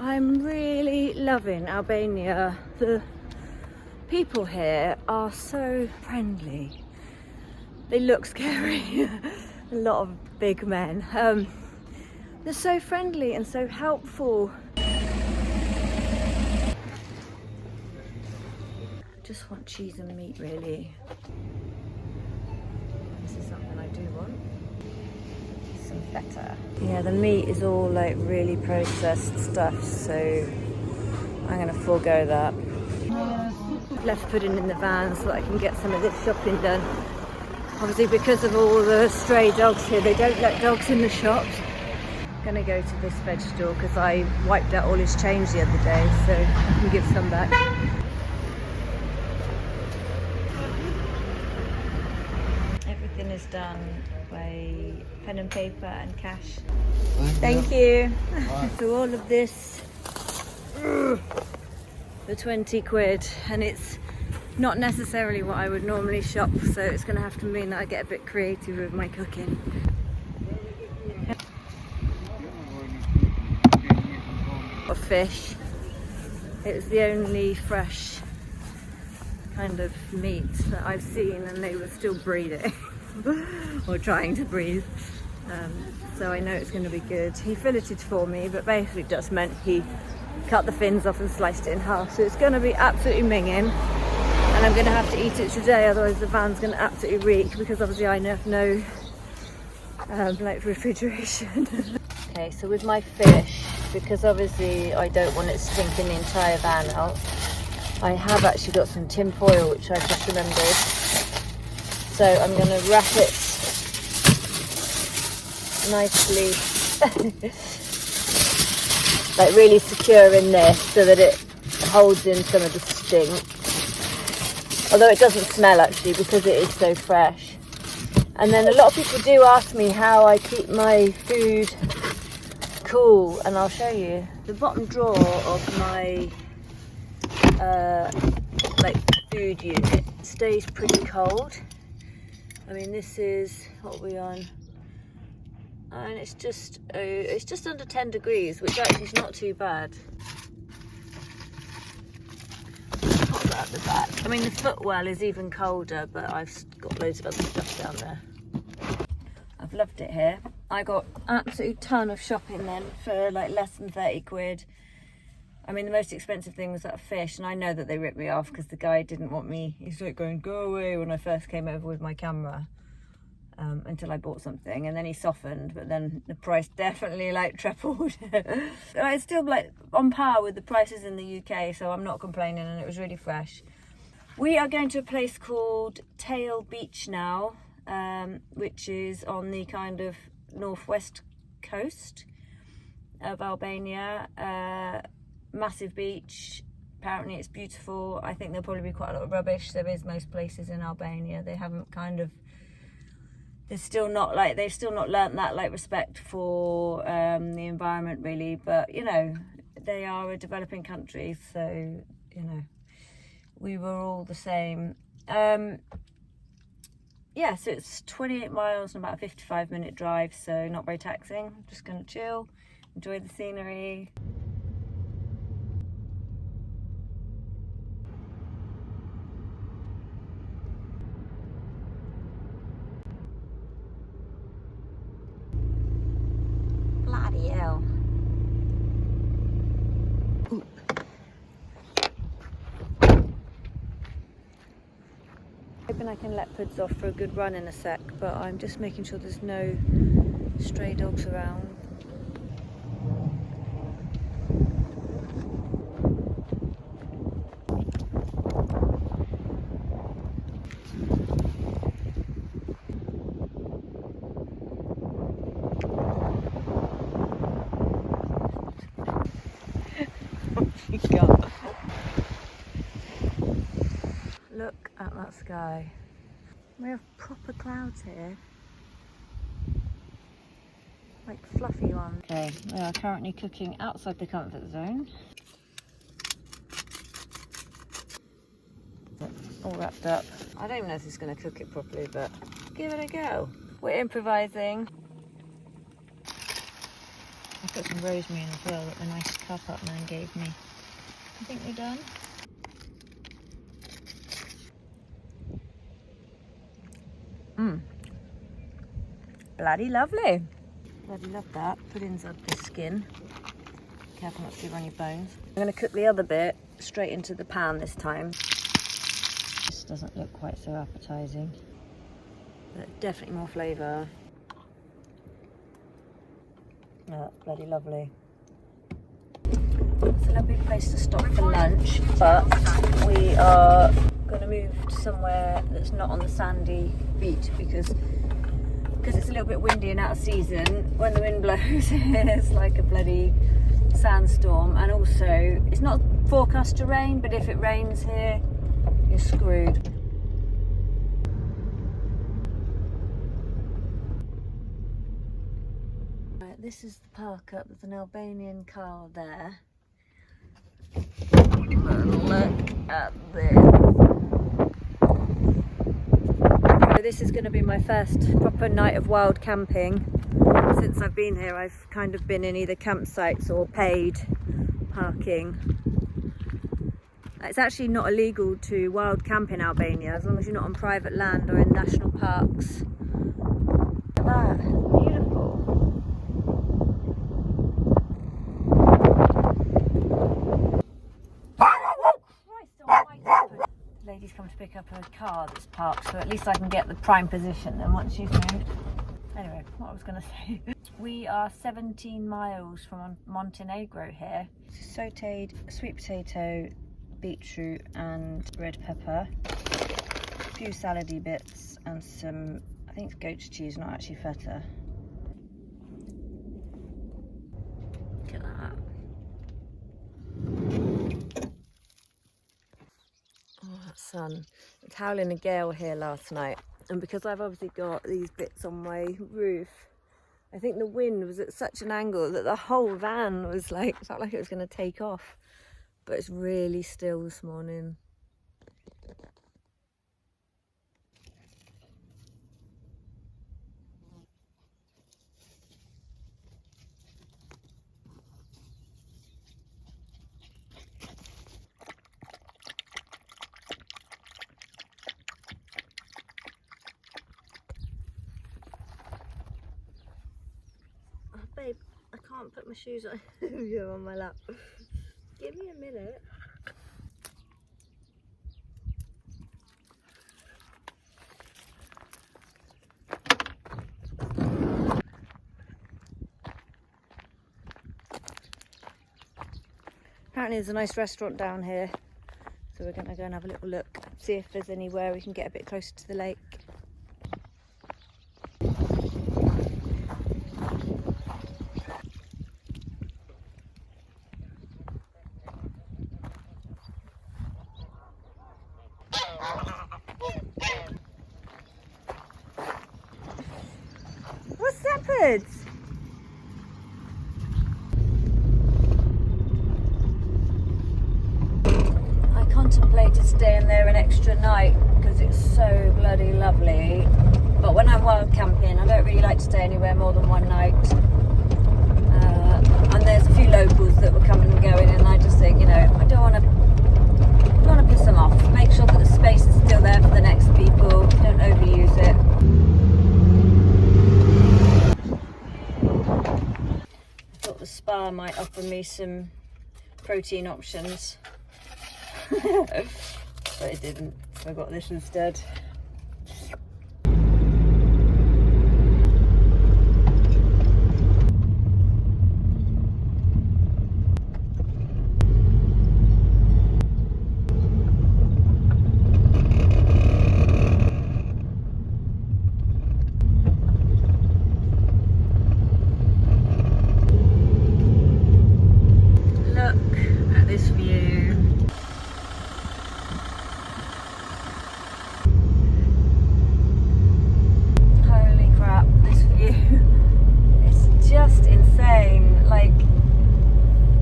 I'm really loving Albania. The people here are so friendly. They look scary. A lot of big men. They're so friendly and so helpful. Just want cheese and meat, really. This is something I do want. Some feta. Yeah, the meat is all like really processed stuff, so I'm gonna forego that. Left pudding in the van so that I can get some of this shopping done. Obviously, because of all the stray dogs here, they don't let dogs in the shops. I'm gonna go to this veg store because I wiped out all his change the other day, so I can give some back. Everything is done by pen and paper and cash. Thank you. So all of this for 20 quid, and it's not necessarily what I would normally shop, so it's going to have to mean that I get a bit creative with my cooking. Of fish. It was the only fresh kind of meat that I've seen, and they were still breeding or trying to breathe, so I know it's going to be good. He filleted for me, but basically just meant he cut the fins off and sliced it in half, so it's going to be absolutely minging, and I'm going to have to eat it today, otherwise the van's going to absolutely reek, because obviously I have no like refrigeration. Okay, so with my fish, because obviously I don't want it stinking the entire van out, I have actually got some tin foil which I just remembered, so I'm going to wrap it nicely like really secure in this so that it holds in some of the stink, although it doesn't smell actually because it is so fresh. And then a lot of people do ask me how I keep my food cool, and I'll show you. The bottom drawer of my like food unit stays pretty cold. I mean, this is what we're on, and it's just under 10 degrees, which actually is not too bad. Pop that at the back. I mean, the footwell is even colder, but I've got loads of other stuff down there. I've loved it here. I got absolute ton of shopping then for like less than 30 quid. I mean, the most expensive thing was that fish, and I know that they ripped me off because the guy didn't want me. He's like going, go away, when I first came over with my camera, until I bought something, and then he softened, but then the price definitely like tripled. It's still like on par with the prices in the UK, so I'm not complaining, and it was really fresh. We are going to a place called Tail Beach now, which is on the kind of northwest coast of Albania. Massive beach, apparently it's beautiful. I think there'll probably be quite a lot of rubbish. There is most places in Albania. They haven't kind of, they've still not learnt that like respect for the environment really, but you know, they are a developing country, so you know, we were all the same. Yeah, so it's 28 miles and about a 55-minute drive, so not very taxing. I'm just gonna chill, enjoy the scenery. Bloody hell. Hoping I can let Puds off for a good run in a sec, but I'm just making sure there's no stray dogs around. God. Look at that sky. We have proper clouds here. Like fluffy ones. Okay, we are currently cooking outside the comfort zone. All wrapped up. I don't even know if it's going to cook it properly, but give it a go. We're improvising. I Put some rosemary in as well that the nice car park man gave me. I think we're done. Bloody lovely. Bloody love that. Put inside the skin. Careful not to give her any bones. I'm going to cook the other bit straight into the pan this time. This doesn't look quite so appetizing, but definitely more flavour. Oh, bloody lovely. It's a lovely place to stop for lunch, but we are going to move to somewhere that's not on the sandy beach because it's a little bit windy and out of season. When the wind blows, it's like a bloody sandstorm, and also it's not forecast to rain, but if it rains here, you're screwed. Right, this is the park up. There's an Albanian car there. Look at this. So this is going to be my first proper night of wild camping. Since I've been here, I've kind of been in either campsites or paid parking. It's actually not illegal to wild camp in Albania as long as you're not on private land or in national parks. Look at that, beautiful. The lady's come to pick up her car that's parked, so at least I can get the prime position then once she's moved. Anyway, what I was going to say. We are 17 miles from Montenegro here. Sauteed sweet potato, beetroot and red pepper. A few salady bits and some, I think it's goat's cheese, not actually feta. Look at that. Oh, that sun. It's howling a gale here last night. And because I've obviously got these bits on my roof, I think the wind was at such an angle that the whole van was like, felt like it was going to take off. But it's really still this morning. Babe, I can't put my shoes on. You're on my lap. Give me a minute. Apparently there's a nice restaurant down here, so we're going to go and have a little look, see if there's anywhere we can get a bit closer to the lake. What's leopards? I contemplated staying there an extra night because it's so bloody lovely. But when I'm wild camping, I don't really like to stay anywhere more than one night. And there's a few locals that were coming and going, and I just think, you know, I don't want to piss them off. Make sure that the space is still there for the next people. Don't overuse it. I thought the spa might offer me some protein options, but it didn't. So I got this instead.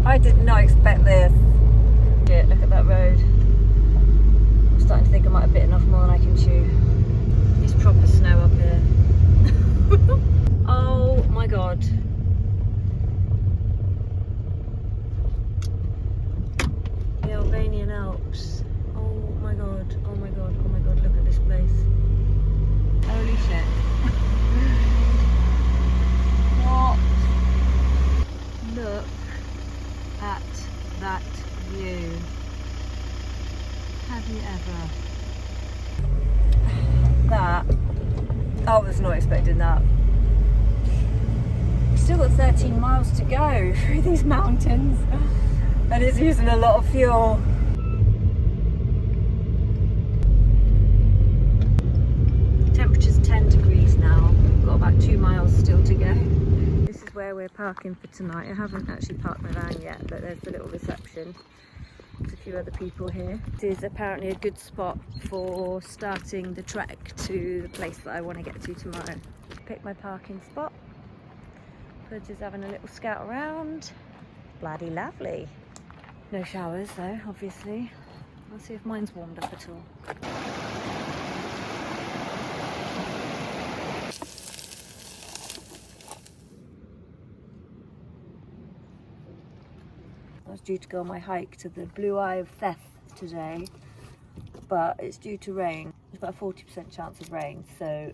I did not expect this. Shit, look at that road. I'm starting to think I might have bitten off more than I can chew. It's proper snow up here. Oh my god. 13 miles to go through these mountains, and it's using a lot of fuel. Temperature's 10 degrees now. We've got about 2 miles still to go. This is where we're parking for tonight. I haven't actually parked my van yet, but there's the little reception. There's a few other people here. This is apparently a good spot for starting the trek to the place that I want to get to tomorrow. Pick my parking spot. Pudge is having a little scout around. Bloody lovely. No showers though, obviously. I'll see if mine's warmed up at all. I was due to go on my hike to the Blue Eye of Theth today, but it's due to rain. There's about a 40% chance of rain, so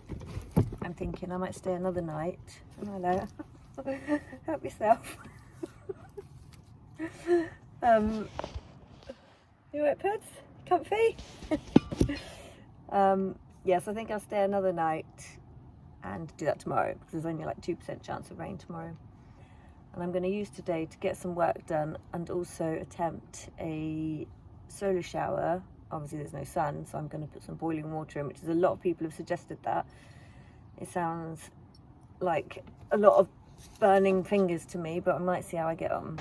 I'm thinking I might stay another night. Hello, help yourself. You alright, Puds? Comfy? Yes, I think I'll stay another night and do that tomorrow, because there's only like 2% chance of rain tomorrow. And I'm going to use today to get some work done and also attempt a solar shower. Obviously there's no sun, so I'm going to put some boiling water in, which is a lot of people have suggested that. It sounds like a lot of burning fingers to me, but I might see how I get on.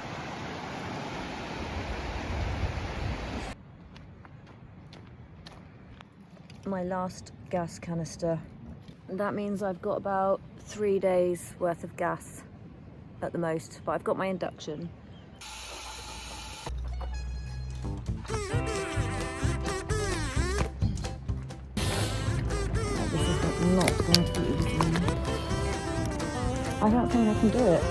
My last gas canister. That means I've got about 3 days worth of gas at the most, but I've got my induction. This is not going to be easy. I don't think I can do it.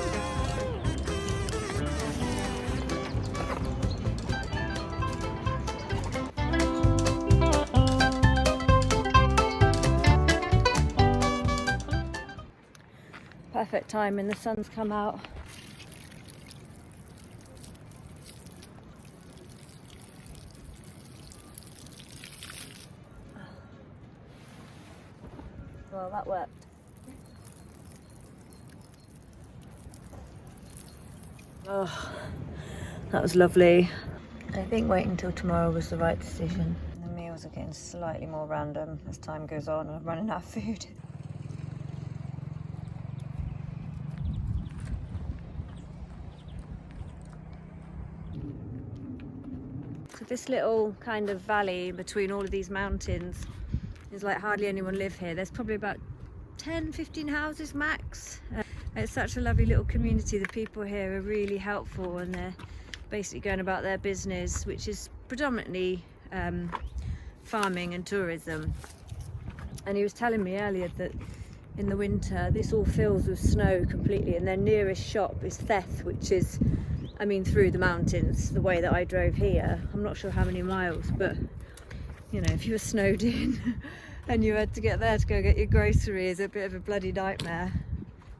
Perfect time, and the sun's come out. Well, that worked. Oh, that was lovely. I think waiting until tomorrow was the right decision. The meals are getting slightly more random as time goes on and I'm running out of food. So this little kind of valley between all of these mountains is like hardly anyone live here. There's probably about 10-15 houses max. It's such a lovely little community. The people here are really helpful and they're basically going about their business, which is predominantly farming and tourism. And he was telling me earlier that in the winter this all fills with snow completely, and their nearest shop is Theth, which is, I mean, through the mountains the way that I drove here. I'm not sure how many miles, but you know, if you were snowed in and you had to get there to go get your groceries, a bit of a bloody nightmare.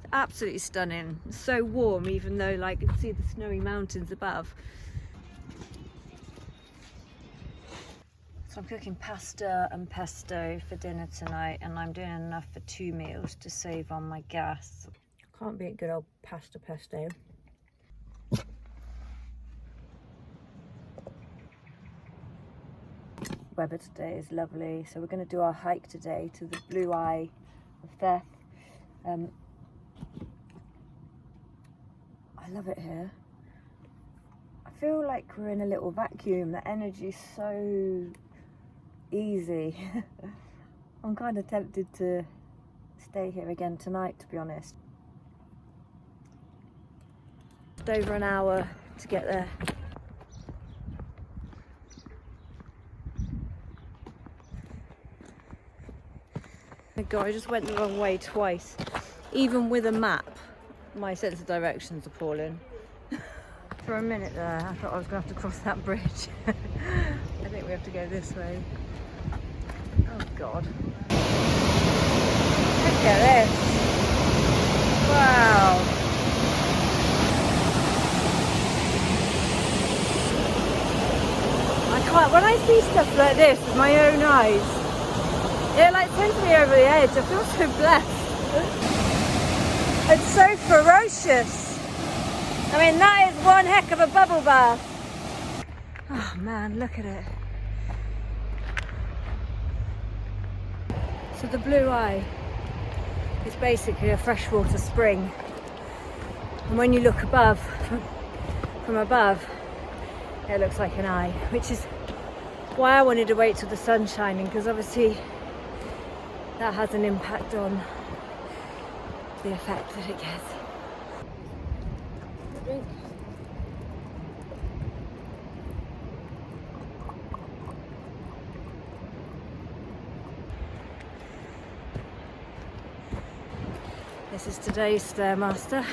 It's absolutely stunning. It's so warm, even though like you can see the snowy mountains above. So I'm cooking pasta and pesto for dinner tonight, and I'm doing enough for 2 meals to save on my gas. Can't beat good old pasta pesto. Weather today is lovely, so we're going to do our hike today to the Blue Eye of Theth. I love it here. I feel like we're in a little vacuum. The energy's so easy. I'm kind of tempted to stay here again tonight, to be honest. Just over an hour to get there. God, I just went the wrong way twice. Even with a map, my sense of direction's appalling. For a minute there, I thought I was going to have to cross that bridge. I think we have to go this way. Oh God. Look at this. Wow. I can't, when I see stuff like this with my own eyes, it like sends me over the edge. I feel so blessed. It's so ferocious. I mean, that is one heck of a bubble bath. Oh man, look at it. So the Blue Eye is basically a freshwater spring. And when you look above, from above, it looks like an eye, which is why I wanted to wait till the sun's shining, because obviously that has an impact on the effect that it gets. Drink. This is today's Stairmaster.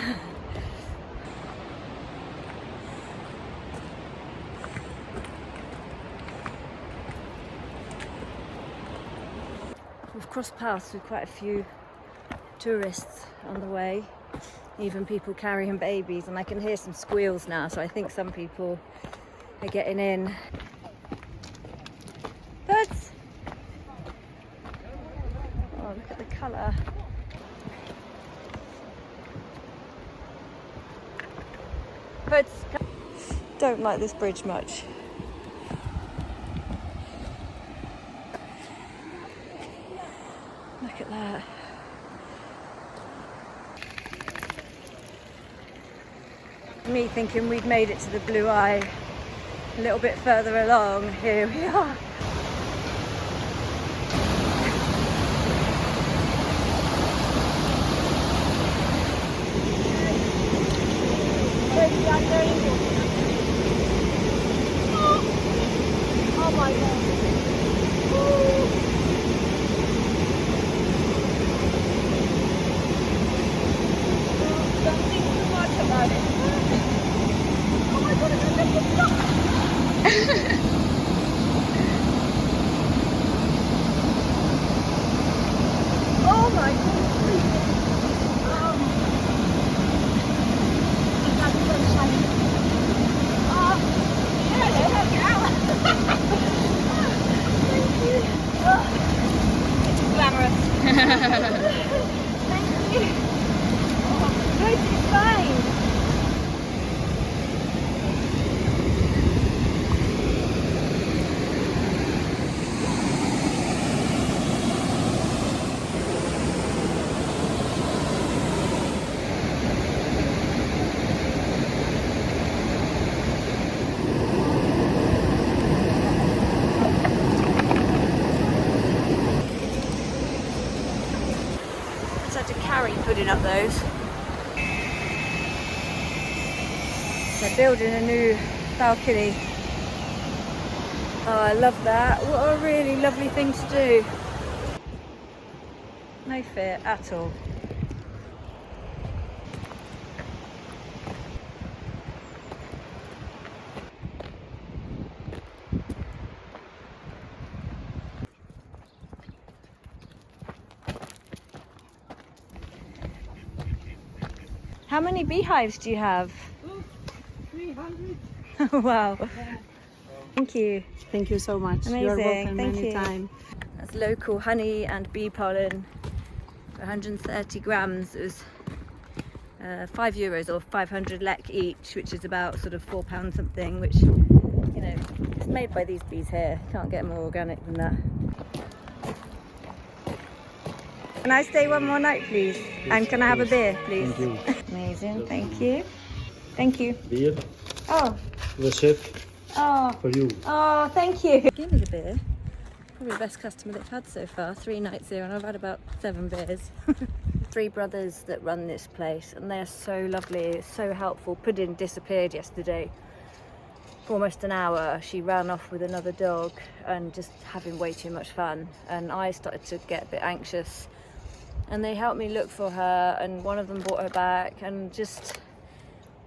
We've crossed paths with quite a few tourists on the way, even people carrying babies, and I can hear some squeals now, so I think some people are getting in. Birds! Oh, look at the colour. Birds! Don't like this bridge much. Look at that. Me thinking we'd made it to the Blue Eye. A little bit further along, here we are. Oh my god. Don't think too much about it. Oh my god, it's a big stop. Oh my god. Thank you. Oh, no, it's fine. Had to carry putting up those. They're building a new balcony. Oh, I love that. What a really lovely thing to do. No fear at all. How many beehives do you have? 300. Wow. Thank you. Thank you so much. Amazing. You're welcome Thank you. anytime. That's local honey and bee pollen for 130 grams. It was €5 or 500 lek each, which is about sort of £4 something, which, you know, it's made by these bees here. Can't get more organic than that. Can I stay one more night, please? And can I have a beer, please? Thank you. Amazing, thank you. Thank you. Beer, Oh, the chef, oh, for you. oh, thank you. Give me the beer. Probably the best customer they've had so far. 3 nights here and I've had about 7 beers. 3 brothers that run this place and they're so lovely, so helpful. Puddin disappeared yesterday for almost an hour. She ran off with another dog and just having way too much fun. And I started to get a bit anxious. And they helped me look for her and one of them brought her back and just...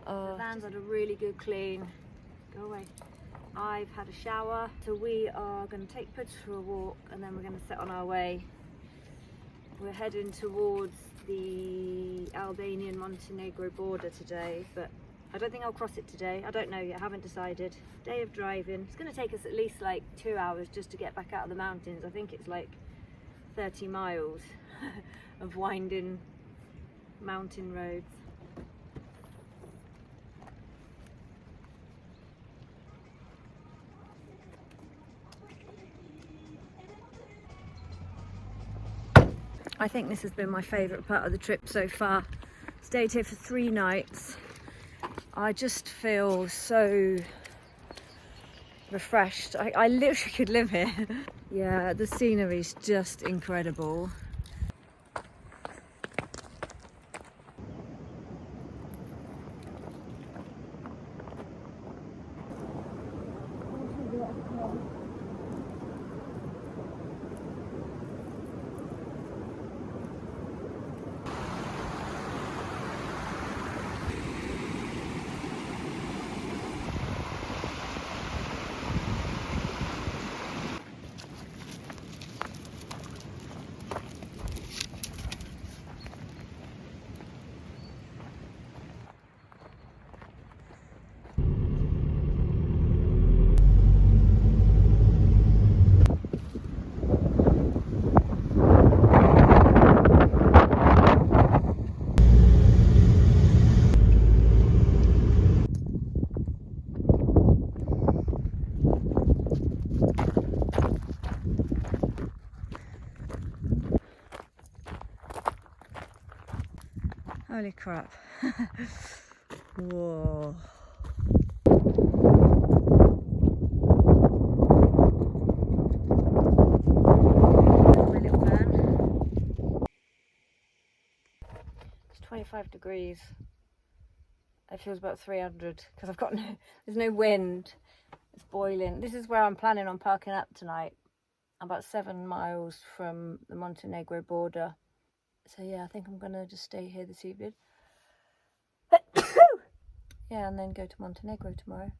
the van's had a really good clean. Go away. I've had a shower, so we are going to take Puds for a walk and then we're going to set on our way. We're heading towards the Albanian Montenegro border today, but I don't think I'll cross it today. I don't know yet, I haven't decided. Day of driving. It's going to take us at least like 2 hours just to get back out of the mountains. I think it's like 30 miles of winding mountain roads. I think this has been my favourite part of the trip so far. Stayed here for 3 nights. I just feel so refreshed. I literally could live here. Yeah, the scenery is just incredible. Holy crap. Whoa. My little van. It's 25 degrees. It feels about 300 because I've got there's no wind. It's boiling. This is where I'm planning on parking up tonight. I'm about 7 miles from the Montenegro border. So yeah, I think I'm gonna just stay here this evening. Yeah, and then go to Montenegro tomorrow.